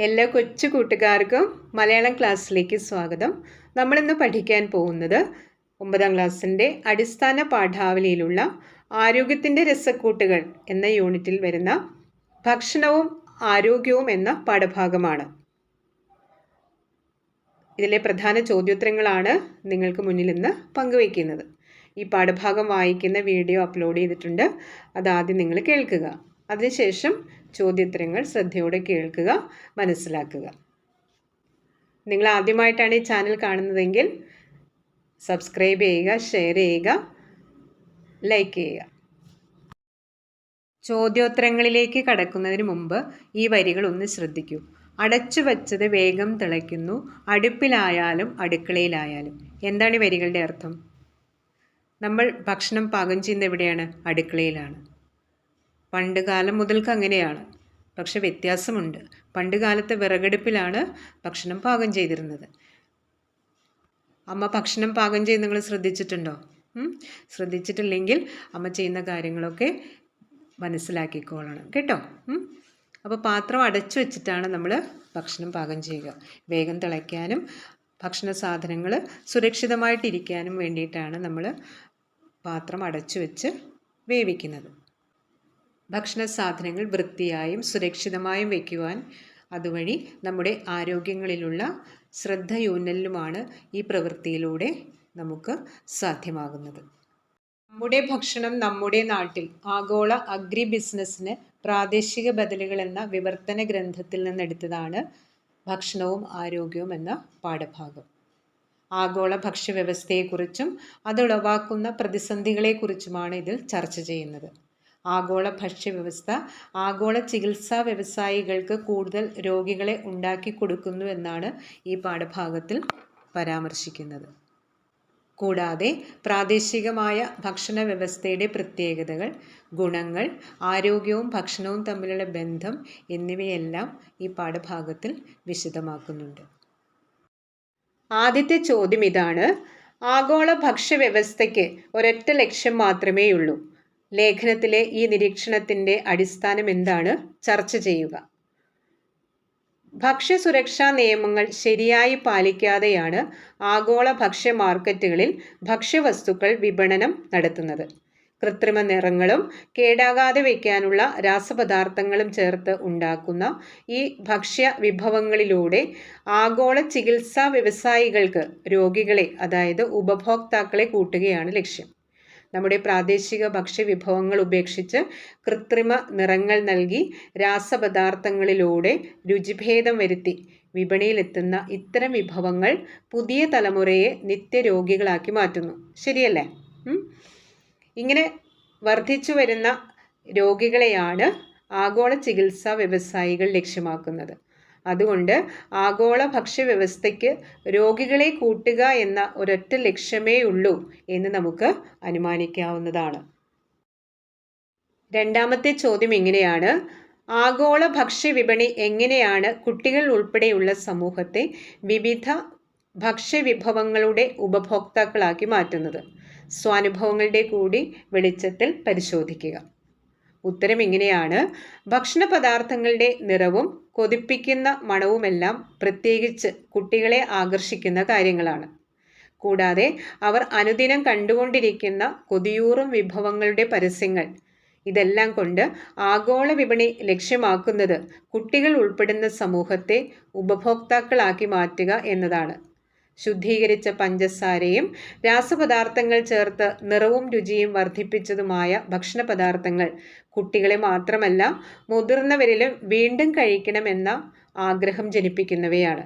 എല്ലാ കൊച്ചു കൂട്ടുകാർക്കും മലയാളം ക്ലാസ്സിലേക്ക് സ്വാഗതം. നമ്മളിന്ന് പഠിക്കാൻ പോകുന്നത് 9ാം ക്ലാസ്സിൻ്റെ അടിസ്ഥാന പാഠാവലിയിലുള്ള ആരോഗ്യത്തിൻ്റെ രസക്കൂട്ടുകൾ എന്ന യൂണിറ്റിൽ വരുന്ന ഭക്ഷണവും ആരോഗ്യവും എന്ന പാഠഭാഗമാണ്. ഇതിലെ പ്രധാന ചോദ്യോത്തരങ്ങളാണ് നിങ്ങൾക്ക് മുന്നിൽ ഇന്ന് പങ്കുവയ്ക്കുന്നത്. ഈ പാഠഭാഗം വായിക്കുന്ന വീഡിയോ അപ്ലോഡ് ചെയ്തിട്ടുണ്ട്. അതാദ്യം നിങ്ങൾ കേൾക്കുക. അതിനുശേഷം ചോദ്യോത്തരങ്ങൾ ശ്രദ്ധയോടെ കേൾക്കുക, മനസ്സിലാക്കുക. നിങ്ങൾ ആദ്യമായിട്ടാണ് ഈ ചാനൽ കാണുന്നതെങ്കിൽ സബ്സ്ക്രൈബ് ചെയ്യുക, ഷെയർ ചെയ്യുക, ലൈക്ക് ചെയ്യുക. ചോദ്യോത്തരങ്ങളിലേക്ക് കടക്കുന്നതിന് മുമ്പ് ഈ വരികൾ ഒന്ന് ശ്രദ്ധിക്കൂ. അടച്ചു വച്ചത് വേഗം തിളയ്ക്കുന്നു, അടുപ്പിലായാലും അടുക്കളയിലായാലും. എന്താണ് ഈ വരികളുടെ അർത്ഥം? നമ്മൾ ഭക്ഷണം പാകം ചെയ്യുന്നത് എവിടെയാണ്? അടുക്കളയിലാണ്. പണ്ട് കാലം മുതൽക്ക് അങ്ങനെയാണ്. പക്ഷെ വ്യത്യാസമുണ്ട്. പണ്ട് കാലത്ത് വിറകടുപ്പിലാണ് ഭക്ഷണം പാകം ചെയ്തിരുന്നത്. അമ്മ ഭക്ഷണം പാകം ചെയ്ത് നിങ്ങൾ ശ്രദ്ധിച്ചിട്ടുണ്ടോ? ശ്രദ്ധിച്ചിട്ടില്ലെങ്കിൽ അമ്മ ചെയ്യുന്ന കാര്യങ്ങളൊക്കെ മനസ്സിലാക്കിക്കോളണം കേട്ടോ. അപ്പോൾ പാത്രം അടച്ചു വെച്ചിട്ടാണ് നമ്മൾ ഭക്ഷണം പാകം ചെയ്യുക. വേഗം തിളയ്ക്കാനും ഭക്ഷണ സാധനങ്ങൾ സുരക്ഷിതമായിട്ടിരിക്കാനും വേണ്ടിയിട്ടാണ് നമ്മൾ പാത്രം അടച്ചു വെച്ച് വേവിക്കുന്നത്. ഭക്ഷണ സാധനങ്ങൾ വൃത്തിയായും സുരക്ഷിതമായും വയ്ക്കുവാൻ അതുവഴി നമ്മുടെ ആരോഗ്യങ്ങളിലുള്ള ശ്രദ്ധയൂന്നലിനുമാണ് ഈ പ്രവൃത്തിയിലൂടെ നമുക്ക് സാധ്യമാകുന്നത്. നമ്മുടെ ഭക്ഷണം നമ്മുടെ നാട്ടിൽ ആഗോള അഗ്രി ബിസിനസ്സിന് പ്രാദേശിക ബദലുകൾ എന്ന വിവർത്തന ഗ്രന്ഥത്തിൽ നിന്നെടുത്തതാണ് ഭക്ഷണവും ആരോഗ്യവും എന്ന പാഠഭാഗം. ആഗോള ഭക്ഷ്യവ്യവസ്ഥയെക്കുറിച്ചും അതുളവാക്കുന്ന പ്രതിസന്ധികളെക്കുറിച്ചുമാണ് ഇതിൽ ചർച്ച ചെയ്യുന്നത്. ആഗോള ഭക്ഷ്യവ്യവസ്ഥ ആഗോള ചികിത്സാ വ്യവസായികൾക്ക് കൂടുതൽ രോഗികളെ ഉണ്ടാക്കി കൊടുക്കുന്നു എന്നാണ് ഈ പാഠഭാഗത്തിൽ പരാമർശിക്കുന്നത്. കൂടാതെ പ്രാദേശികമായ ഭക്ഷണ വ്യവസ്ഥയുടെ പ്രത്യേകതകൾ, ഗുണങ്ങൾ, ആരോഗ്യവും ഭക്ഷണവും തമ്മിലുള്ള ബന്ധം എന്നിവയെല്ലാം ഈ പാഠഭാഗത്തിൽ വിശദമാക്കുന്നുണ്ട്. ആദ്യത്തെ ചോദ്യം ഇതാണ്: ആഗോള ഭക്ഷ്യവ്യവസ്ഥയ്ക്ക് ഒരൊറ്റ ലക്ഷ്യം മാത്രമേയുള്ളൂ. ലേഖനത്തിലെ ഈ നിരീക്ഷണത്തിൻ്റെ അടിസ്ഥാനം എന്താണ്? ചർച്ച ചെയ്യുക. ഭക്ഷ്യസുരക്ഷാ നിയമങ്ങൾ ശരിയായി പാലിക്കാതെയാണ് ആഗോള ഭക്ഷ്യ മാർക്കറ്റുകളിൽ ഭക്ഷ്യവസ്തുക്കൾ വിപണനം നടത്തുന്നത്. കൃത്രിമ നിറങ്ങളും കേടാകാതെ വയ്ക്കാനുള്ള രാസപദാർത്ഥങ്ങളും ചേർത്ത് ഉണ്ടാക്കുന്ന ഈ ഭക്ഷ്യ വിഭവങ്ങളിലൂടെ ആഗോള ചികിത്സാ വ്യവസായികൾക്ക് രോഗികളെ, അതായത് ഉപഭോക്താക്കളെ കൂട്ടുകയാണ് ലക്ഷ്യം. നമ്മുടെ പ്രാദേശിക ഭക്ഷ്യവിഭവങ്ങൾ ഉപേക്ഷിച്ച് കൃത്രിമ നിറങ്ങൾ നൽകി രാസപദാർത്ഥങ്ങളിലൂടെ രുചിഭേദം വരുത്തി വിപണിയിലെത്തുന്ന ഇത്തരം വിഭവങ്ങൾ പുതിയ തലമുറയെ നിത്യരോഗികളാക്കി മാറ്റുന്നു. ശരിയല്ലേ? ഇങ്ങനെ വർദ്ധിച്ചു വരുന്ന രോഗികളെയാണ് ആഗോള ചികിത്സാ വ്യവസായികൾ ലക്ഷ്യമാക്കുന്നത്. അതുകൊണ്ട് ആഗോള ഭക്ഷ്യവ്യവസ്ഥയ്ക്ക് രോഗികളെ കൂട്ടുക എന്ന ഒരൊറ്റ ലക്ഷ്യമേ ഉള്ളൂ എന്ന് നമുക്ക് അനുമാനിക്കാവുന്നതാണ്. രണ്ടാമത്തെ ചോദ്യം ഇങ്ങനെയാണ്: ആഗോള ഭക്ഷ്യവിപണി എങ്ങനെയാണ് കുട്ടികൾ ഉൾപ്പെടെയുള്ള സമൂഹത്തെ വിവിധ ഭക്ഷ്യവിഭവങ്ങളുടെ ഉപഭോക്താക്കളാക്കി മാറ്റുന്നത്? സ്വാനുഭവങ്ങളുടെ കൂടി വെളിച്ചത്തിൽ പരിശോധിക്കുക. ഉത്തരം ഇങ്ങനെയാണ്: ഭക്ഷണ പദാർത്ഥങ്ങളുടെ നിറവും കൊതിപ്പിക്കുന്ന മണവുമെല്ലാം പ്രത്യേകിച്ച് കുട്ടികളെ ആകർഷിക്കുന്ന കാര്യങ്ങളാണ്. കൂടാതെ അവർ അനുദിനം കണ്ടുകൊണ്ടിരിക്കുന്ന കൊതിയൂറും വിഭവങ്ങളുടെ പരസ്യങ്ങൾ, ഇതെല്ലാം കൊണ്ട് ആഗോള വിപണി ലക്ഷ്യമാക്കുന്നത് കുട്ടികൾ ഉൾപ്പെടുന്ന സമൂഹത്തെ ഉപഭോക്താക്കളാക്കി മാറ്റുക എന്നതാണ്. ശുദ്ധീകരിച്ച പഞ്ചസാരയും രാസപദാർത്ഥങ്ങൾ ചേർത്ത് നിറവും രുചിയും വർദ്ധിപ്പിച്ചതുമായ ഭക്ഷണ പദാർത്ഥങ്ങൾ കുട്ടികളെ മാത്രമല്ല മുതിർന്നവരിലും വീണ്ടും കഴിക്കണമെന്ന ആഗ്രഹം ജനിപ്പിക്കുന്നവയാണ്.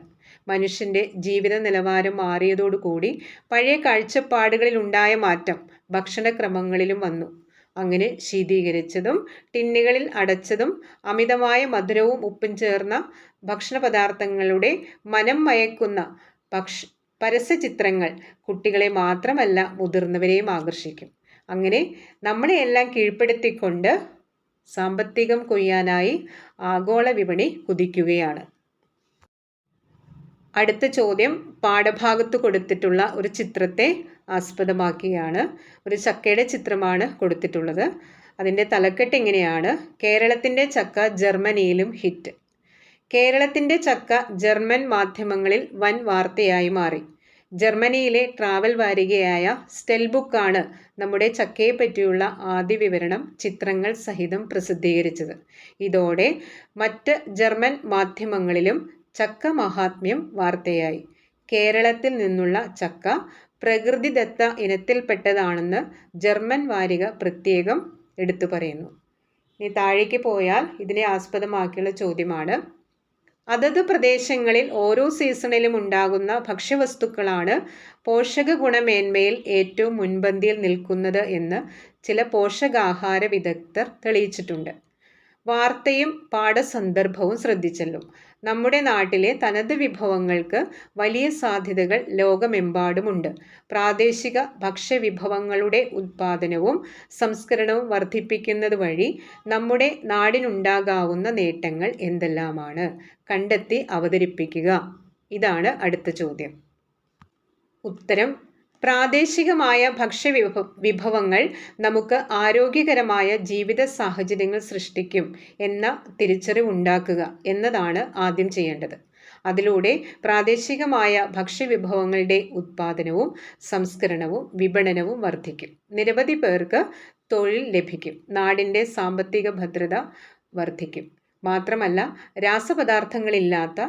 മനുഷ്യൻ്റെ ജീവിത നിലവാരം മാറിയതോടുകൂടി പഴയ കാഴ്ചപ്പാടുകളിലുണ്ടായ മാറ്റം ഭക്ഷണക്രമങ്ങളിലും വന്നു. അങ്ങനെ ശീതീകരിച്ചതും ടിന്നുകളിൽ അടച്ചതും അമിതമായ മധുരവും ഉപ്പും ചേർന്ന ഭക്ഷണ പദാർത്ഥങ്ങളുടെ മനം മയക്കുന്ന പരസ്യചിത്രങ്ങൾ കുട്ടികളെ മാത്രമല്ല മുതിർന്നവരെയും ആകർഷിക്കും. അങ്ങനെ നമ്മളെയെല്ലാം കീഴ്പ്പെടുത്തിക്കൊണ്ട് സാമ്പത്തികം കൊയ്യാനായി ആഗോള വിപണി കുതിക്കുകയാണ്. അടുത്ത ചോദ്യം പാഠഭാഗത്ത് കൊടുത്തിട്ടുള്ള ഒരു ചിത്രത്തെ ആസ്പദമാക്കിയാണ്. ഒരു ചക്കയുടെ ചിത്രമാണ് കൊടുത്തിട്ടുള്ളത്. അതിൻ്റെ തലക്കെട്ട് ഇങ്ങനെയാണ്: കേരളത്തിൻ്റെ ചക്ക ജർമ്മനിയിലും ഹിറ്റ്. കേരളത്തിൻ്റെ ചക്ക ജർമ്മൻ മാധ്യമങ്ങളിൽ വൻ വാർത്തയായി മാറി. ജർമ്മനിയിലെ ട്രാവൽ വാരികയായ സ്റ്റെൽബുക്കാണ് നമ്മുടെ ചക്കയെ പറ്റിയുള്ള ആദ്യ വിവരണം ചിത്രങ്ങൾ സഹിതം പ്രസിദ്ധീകരിച്ചത്. ഇതോടെ മറ്റ് ജർമ്മൻ മാധ്യമങ്ങളിലും ചക്ക മഹാത്മ്യം വാർത്തയായി. കേരളത്തിൽ നിന്നുള്ള ചക്ക പ്രകൃതിദത്ത ഇനത്തിൽപ്പെട്ടതാണെന്ന് ജർമ്മൻ വാരിക പ്രത്യേകം എടുത്തു പറയുന്നു. ഇനി താഴേക്ക് പോയാൽ ഇതിനെ ആസ്പദമാക്കിയുള്ള ചോദ്യമാണ്: അതത് പ്രദേശങ്ങളിൽ ഓരോ സീസണിലും ഉണ്ടാകുന്ന ഭക്ഷ്യവസ്തുക്കളാണ് പോഷക ഗുണമേന്മയിൽ ഏറ്റവും മുൻപന്തിയിൽ നിൽക്കുന്നത് എന്ന് ചില പോഷകാഹാര വിദഗ്ധർ തെളിയിച്ചിട്ടുണ്ട്. വാർത്തയും പാഠസന്ദർഭവും ശ്രദ്ധിച്ചല്ലോ. നമ്മുടെ നാട്ടിലെ തനത് വിഭവങ്ങൾക്ക് വലിയ സാധ്യതകൾ ലോകമെമ്പാടുമുണ്ട്. പ്രാദേശിക ഭക്ഷ്യവിഭവങ്ങളുടെ ഉൽപ്പാദനവും സംസ്കരണവും വർദ്ധിപ്പിക്കുന്നത് വഴി നമ്മുടെ നാടിനുണ്ടാകാവുന്ന നേട്ടങ്ങൾ എന്തെല്ലാമാണ്? കണ്ടെത്തി അവതരിപ്പിക്കുക. ഇതാണ് അടുത്ത ചോദ്യം. ഉത്തരം: പ്രാദേശികമായ വിഭവങ്ങൾ നമുക്ക് ആരോഗ്യകരമായ ജീവിത സാഹചര്യങ്ങൾ സൃഷ്ടിക്കും എന്ന തിരിച്ചറിവുണ്ടാക്കുക എന്നതാണ് ആദ്യം ചെയ്യേണ്ടത്. അതിലൂടെ പ്രാദേശികമായ ഭക്ഷ്യവിഭവങ്ങളുടെ ഉത്പാദനവും സംസ്കരണവും വിപണനവും വർദ്ധിക്കും. നിരവധി പേർക്ക് തൊഴിൽ ലഭിക്കും. നാടിൻ്റെ സാമ്പത്തിക ഭദ്രത വർദ്ധിക്കും. മാത്രമല്ല, രാസപദാർത്ഥങ്ങളില്ലാത്ത,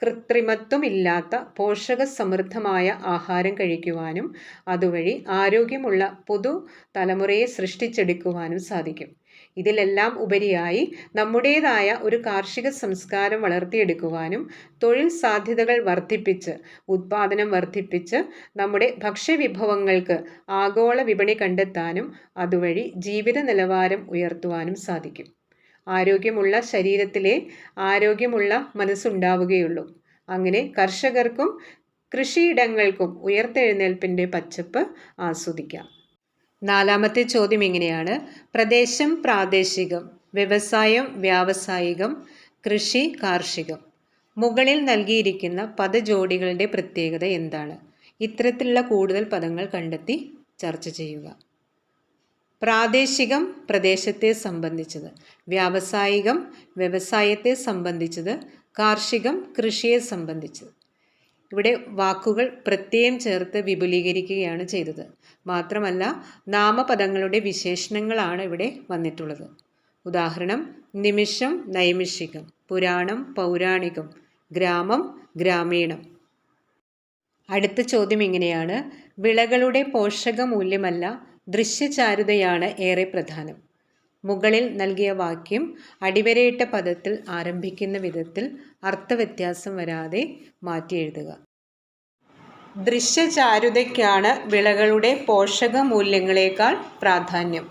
കൃത്രിമത്വമില്ലാത്ത പോഷക സമൃദ്ധമായ ആഹാരം കഴിക്കുവാനും അതുവഴി ആരോഗ്യമുള്ള പുതു തലമുറയെ സൃഷ്ടിച്ചെടുക്കുവാനും സാധിക്കും. ഇതിലെല്ലാം ഉപരിയായി നമ്മുടേതായ ഒരു കാർഷിക സംസ്കാരം വളർത്തിയെടുക്കുവാനും തൊഴിൽ സാധ്യതകൾ വർദ്ധിപ്പിച്ച് ഉത്പാദനം വർദ്ധിപ്പിച്ച് നമ്മുടെ ഭക്ഷ്യവിഭവങ്ങൾക്ക് ആഗോള വിപണി കണ്ടെത്താനും അതുവഴി ജീവിത നിലവാരം ഉയർത്തുവാനും സാധിക്കും. ആരോഗ്യമുള്ള ശരീരത്തിലെ ആരോഗ്യമുള്ള മനസ്സുണ്ടാവുകയുള്ളൂ. അങ്ങനെ കർഷകർക്കും കൃഷിയിടങ്ങൾക്കും ഉയർത്തെഴുന്നേൽപ്പിൻ്റെ പച്ചപ്പ് ആസ്വദിക്കാം. നാലാമത്തെ ചോദ്യം ഇങ്ങനെയാണ്: പ്രദേശം പ്രാദേശികം, വ്യവസായം വ്യാവസായികം, കൃഷി കാർഷികം. മുകളിൽ നൽകിയിരിക്കുന്ന പദജോഡികളുടെ പ്രത്യേകത എന്താണ്? ഇത്തരത്തിലുള്ള കൂടുതൽ പദങ്ങൾ കണ്ടെത്തി ചർച്ച ചെയ്യുക. പ്രാദേശികം പ്രദേശത്തെ സംബന്ധിച്ചത്, വ്യാവസായികം വ്യവസായത്തെ സംബന്ധിച്ചത്, കാർഷികം കൃഷിയെ സംബന്ധിച്ചത്. ഇവിടെ വാക്കുകൾ പ്രത്യയം ചേർത്ത് വിപുലീകരിക്കുകയാണ് ചെയ്തത്. മാത്രമല്ല, നാമപദങ്ങളുടെ വിശേഷണങ്ങളാണ് ഇവിടെ വന്നിട്ടുള്ളത്. ഉദാഹരണം: നിമിഷം നൈമിഷികം, പുരാണം പൗരാണികം, ഗ്രാമം ഗ്രാമീണം. അടുത്ത ചോദ്യം ഇങ്ങനെയാണ്: വിളകളുടെ പോഷകമൂല്യമല്ല ദൃശ്യചാരുതയാണ് ഏറെ പ്രധാനം. മുകളിൽ നൽകിയ വാക്യം അടിവരയിട്ട പദത്തിൽ ആരംഭിക്കുന്ന വിധത്തിൽ അർത്ഥവ്യത്യാസം വരാതെ മാറ്റി എഴുതുക. ദൃശ്യചാരുതയ്ക്കാണ് വിളകളുടെ പോഷകമൂല്യങ്ങളെക്കാൾ പ്രാധാന്യം.